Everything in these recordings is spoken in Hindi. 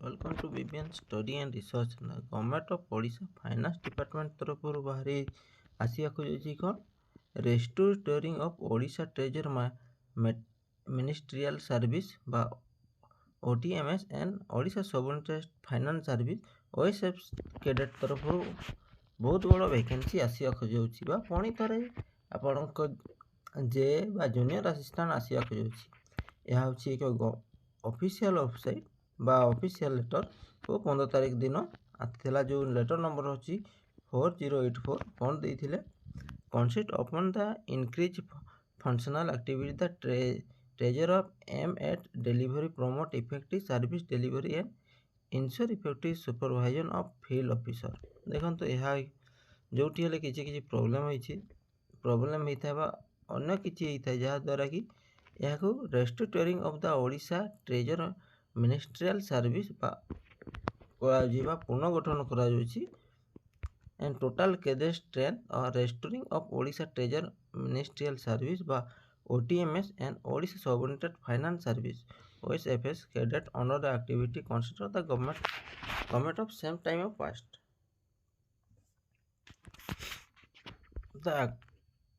Welcome to BBN study and research government of Odisha finance department तरफ बाहरी आसिया कौन restoring of Odisha treasury ministerial service बा OTMS and Odisha subordinate finance service OSF cadet तरफ बहुत बड़ वैकेंसी आसिया खोजाउछि बा पुणी थे आपण जे बा जूनियर असिस्टेंट आसिया खोजाउछि यह हूँ एक ऑफिशियल वेबसाइट बा ऑफिशियल लेटर वो 15 तारीख दिन आसाला जो लेटर नंबर अच्छी 4084 कौन देते concept upon the increase functional activity the treasure of M at delivery promote effective service delivery and ensure effective supervision of field officer देखो तो यह जो किसी प्रोब्लेम होता है अन्य किसी होता है जहाद्वारा कि यह restoring of the Odisha treasury ministerial service पुनर्गठन करा एंड टोटल कैडेट स्ट्रेंथ और restoring of Odisha treasury ministerial service बा OTMS and Odisha subordinate finance service OSFS cadet under the activity consider the government of same time of past the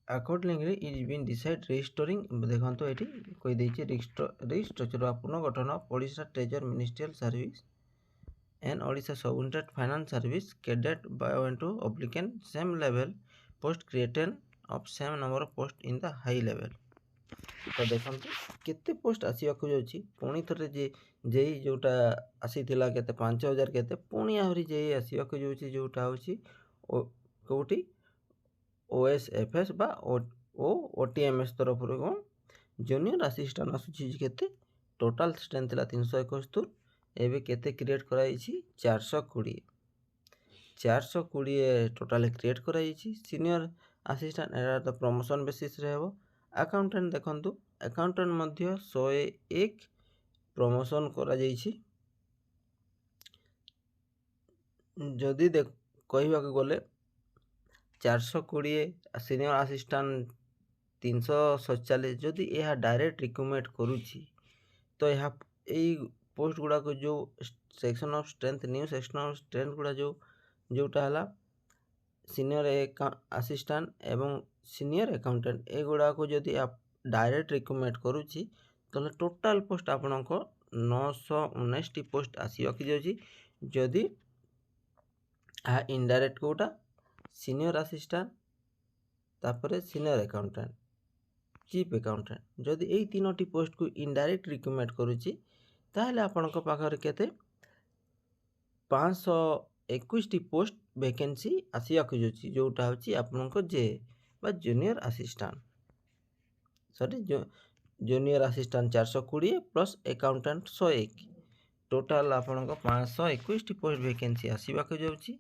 accordingly it is been decide restoring देखो तो ये कोई देखिए रिस्ट्रक्चर पुनर्गठन Odisha treasury ministerial service and Odisha subordinate finance service cadet by two applicant same level post created of same number of post in the high level तो देखो केते पोस्ट आसिया को जाउछि पुणी थरे जे जेई जोटा आसीथिला केते 5000 केते पुणी आहुरी जेई आसिया को जाउछि जोटा होछि कोठी ओएसएफएस बा ओटीएमएस तरफ जूनियर असिस्टेंट आसूची केते टोटल स्ट्रेंथ थिला 371 एबे केते क्रिएट कराई 420 टोटल क्रिएट कराई सीनियर असिस्टेंट एरा तो प्रमोशन बेसिस रे हेबो अकाउंटेंट देखंतु अकाउंटेंट मध्य 101 प्रमोशन करा जाईछि जदी कहबा को गले 420 सीनियर असिस्टेंट 347 जदि यह डायरेक्ट रिक्रूटमेंट करुच्ची तो यह पोस्ट गुड़ा को जो section of strength new section of strength गुड़ा जोटा है सीनियर असिस्टेंट एवं सीनियर अकाउंटेंट ए गुड़ा को जदि आप डायरेक्ट रिक्रूटमेंट करुच्ची तो टोटाल पोस्ट आपण को 919 पोस्ट आसी रखी जदि इनडायरेक्ट कोटा सीनियर असिस्टेंट तापर सीनियर अकाउंटेंट चीफ अकाउंटेंट जदि यही 3टी पोस्ट को इनडायरेक्ट रिक्रूटमेंट करुच्ची ताहले आपनक पाखरे केते 521 पोस्ट वैकेंसी आसी रखी जोटा होची आपनक जे बा junior assistant sorry junior assistant 420 plus accountant 101 total आपनक 521 पोस्ट वैकेंसी आसी रखी जाउची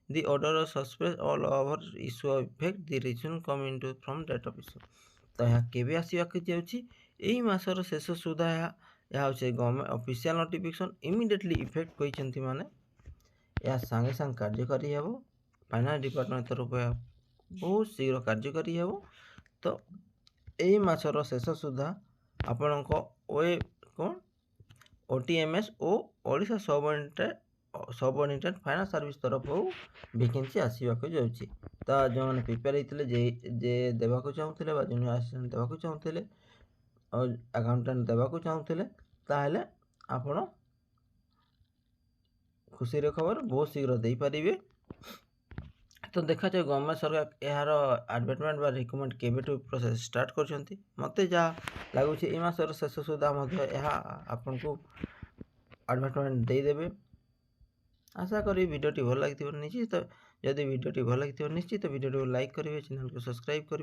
The order of suspect all over issue of effect the reason come into from date of issue तो यह केबे आसिया के जाउची एही मासर शेष सुधा यह होचे government official notification immediately effect कहिसंती माने यह संगे संग कार्यकारी हेबो फाइनेंस डिपार्टमेंट तरफ बहुत शीघ्र कार्यकारी हेबो तो एही मासर शेष सुधा आपनक ओए कोन ओटीएमएस ओ ओडिशा सबऑर्डिनेट फाइनेंस सर्विस तरफ वैकेंसी आसवा जाउछि तो जो मैंने प्रिपेयर होते जे देवाक चाहूले जूनियर असिस्टेंट देवाक चाहूले और अकाउंटेंट देवाक चाहूले ताहले आपण खुशी खबर बहुत शीघ्र दे पारिबे तो देखा जाए गवर्नमेंट सरकार यार एडवर्टाइजमेंट बा रिक्रूटमेंट केबेठू प्रोसेस स्टार्ट करछंती मते जा लागुछि ए मासर शेष सुधा मध्ये यह आपन को एडवर्टाइजमेंट दे देबे आशा करी वीडियोटी भल लगी निश्चित जदि वीडियोटी भल लगी निश्चित वीडियो लाइक करेंगे चैनल को सब्सक्राइब करेंगे।